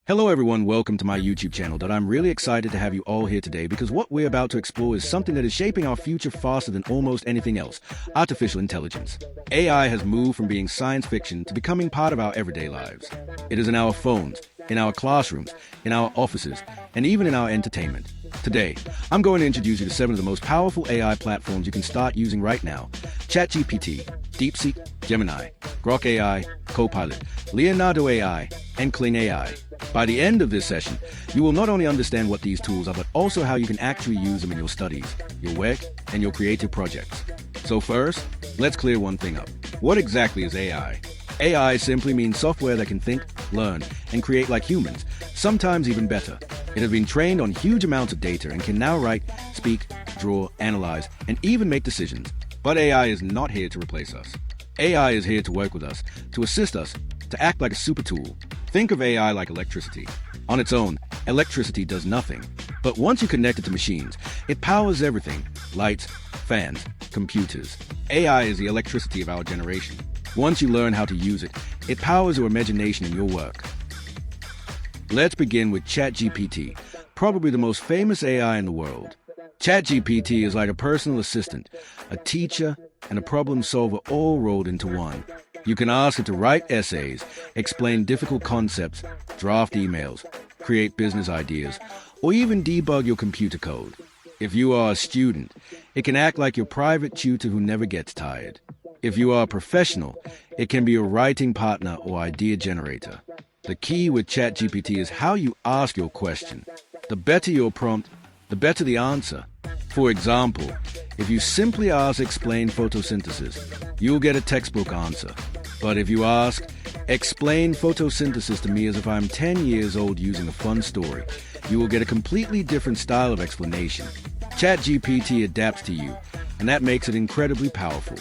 Hello everyone, welcome to my YouTube channel. I'm really excited to have you all here today because what we're about to explore is something that is shaping our future faster than almost anything else: artificial intelligence. AI has moved from being science fiction to becoming part of our everyday lives. It is in our phones, in our classrooms, in our offices, and even in our entertainment. Today, I'm going to introduce you to 7 of the most powerful AI platforms you can start using right now: ChatGPT, DeepSeek, Gemini, Grok AI, Copilot, Leonardo AI, and Kling AI. By the end of this session, you will not only understand what these tools are, but also how you can actually use them in your studies, your work, and your creative projects. So first, let's clear one thing up. What exactly is AI? AI simply means software that can think, learn, and create like humans, sometimes even better. It has been trained on huge amounts of data and can now write, speak, draw, analyze, and even make decisions. But AI is not here to replace us. AI is here to work with us, to assist us, to act like a super tool. Think of AI like electricity. On its own, electricity does nothing. But once you connect it to machines, it powers everything: lights, fans, computers. AI is the electricity of our generation. Once you learn how to use it, it powers your imagination and your work. Let's begin with ChatGPT, probably the most famous AI in the world. ChatGPT is like a personal assistant, a teacher, and a problem solver all rolled into one. You can ask it to write essays, explain difficult concepts, draft emails, create business ideas, or even debug your computer code. If you are a student, it can act like your private tutor who never gets tired. If you are a professional, it can be your writing partner or idea generator. The key with ChatGPT is how you ask your question. The better your prompt, the better the answer. For example, if you simply ask "explain photosynthesis," you'll get a textbook answer. But if you ask "explain photosynthesis to me as if I'm 10 years old using a fun story," you will get a completely different style of explanation. ChatGPT adapts to you, and that makes it incredibly powerful.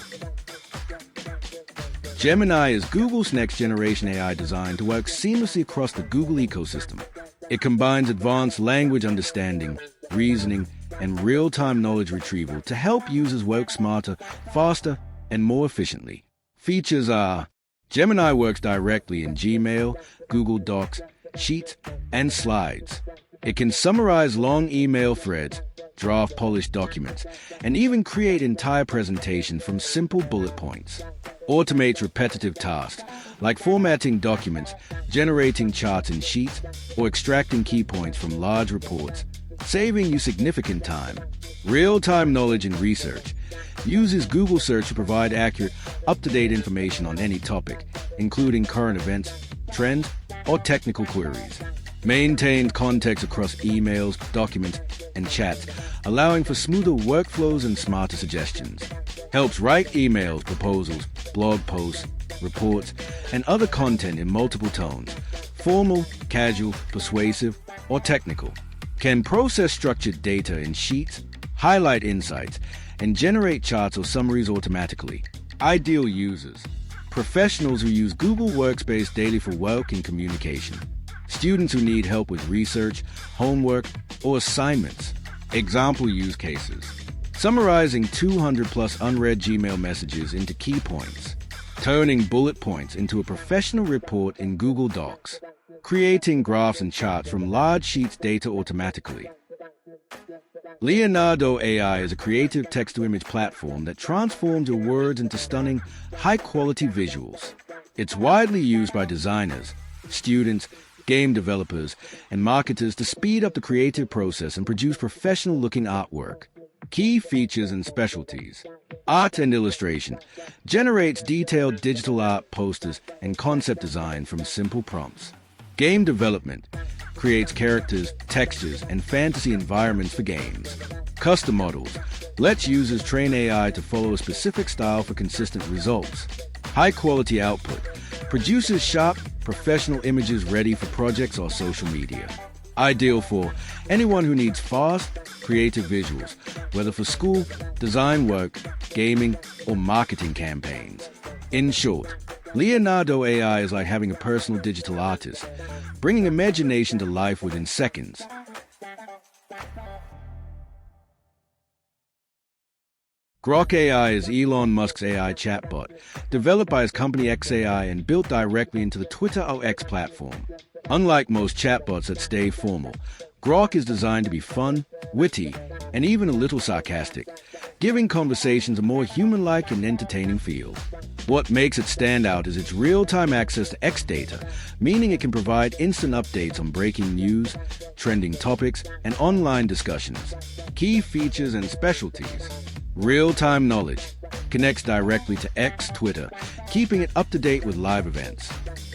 Gemini is Google's next-generation AI designed to work seamlessly across the Google ecosystem. It combines advanced language understanding, reasoning, and real-time knowledge retrieval to help users work smarter, faster, and more efficiently. Features are: Gemini works directly in Gmail, Google Docs, Sheets, and Slides. It can summarize long email threads, draft polished documents, and even create entire presentations from simple bullet points. Automates repetitive tasks like formatting documents, generating charts in Sheets, or extracting key points from large reports, saving you significant time. Real-time knowledge and research uses Google Search to provide accurate, up-to-date information on any topic, including current events, trends, or technical queries. Maintains context across emails, documents, and chats, allowing for smoother workflows and smarter suggestions. Helps write emails, proposals, blog posts, reports, and other content in multiple tones: formal, casual, persuasive, or technical. Can process structured data in Sheets, highlight insights, and generate charts or summaries automatically. Ideal users: professionals who use Google Workspace daily for work and communication. Students who need help with research, homework, or assignments. Example use cases: summarizing 200+ unread Gmail messages into key points. Turning bullet points into a professional report in Google Docs. Creating graphs and charts from large sheets data automatically. Leonardo AI is a creative text-to-image platform that transforms your words into stunning, high-quality visuals. It's widely used by designers, students, game developers, and marketers to speed up the creative process and produce professional-looking artwork. Key features and specialties: art and illustration. Generates detailed digital art, posters, and concept design from simple prompts. Game development. Creates characters, textures, and fantasy environments for games. Custom models. Lets users train AI to follow a specific style for consistent results. High-quality output. Produces sharp, professional images ready for projects or social media. Ideal for anyone who needs fast, creative visuals, whether for school, design work, gaming, or marketing campaigns. In short, Leonardo AI is like having a personal digital artist, bringing imagination to life within seconds. Grok AI is Elon Musk's AI chatbot, developed by his company xAI and built directly into the Twitter or X platform. Unlike most chatbots that stay formal, Grok is designed to be fun, witty, and even a little sarcastic, giving conversations a more human-like and entertaining feel. What makes it stand out is its real-time access to X data, meaning it can provide instant updates on breaking news, trending topics, and online discussions. Key features and specialties. Real-time knowledge. Connects directly to X, Twitter, keeping it up to date with live events.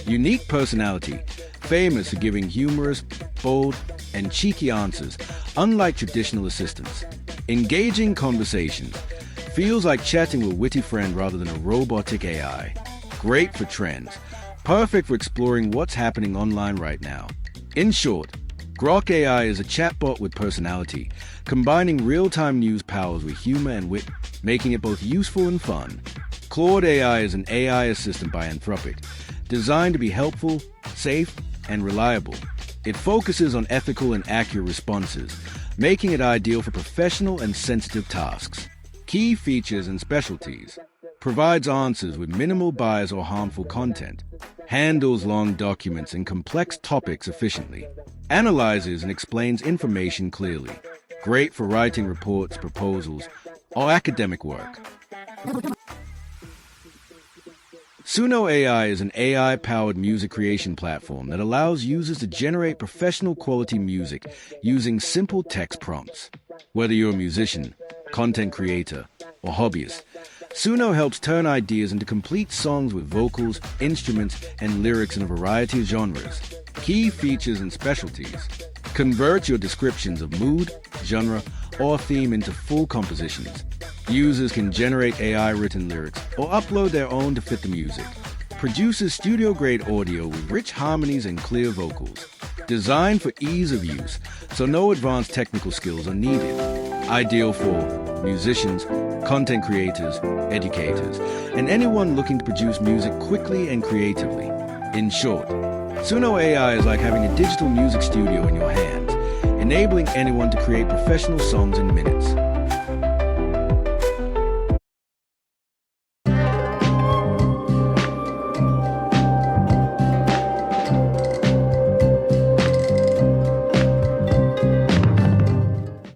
Unique personality. Famous for giving humorous, bold, and cheeky answers, unlike traditional assistants. Engaging conversations. Feels like chatting with a witty friend rather than a robotic AI. Great for trends. Perfect for exploring what's happening online right now. In short, Grok AI is a chatbot with personality, combining real-time news powers with humor and wit, making it both useful and fun. Claude AI is an AI assistant by Anthropic, designed to be helpful, safe, and reliable. It focuses on ethical and accurate responses, making it ideal for professional and sensitive tasks. Key features and specialties. Provides answers with minimal bias or harmful content. Handles long documents and complex topics efficiently. Analyzes and explains information clearly. Great for writing reports, proposals, or academic work. Suno AI is an AI-powered music creation platform that allows users to generate professional-quality music using simple text prompts. Whether you're a musician, content creator, or hobbyist, Suno helps turn ideas into complete songs with vocals, instruments, and lyrics in a variety of genres. Key features and specialties. Convert your descriptions of mood, genre, or theme into full compositions. Users can generate AI-written lyrics or upload their own to fit the music. Produces studio-grade audio with rich harmonies and clear vocals. Designed for ease of use, so no advanced technical skills are needed. Ideal for musicians, content creators, educators, and anyone looking to produce music quickly and creatively. In short, Suno AI is like having a digital music studio in your hands, enabling anyone to create professional songs in minutes.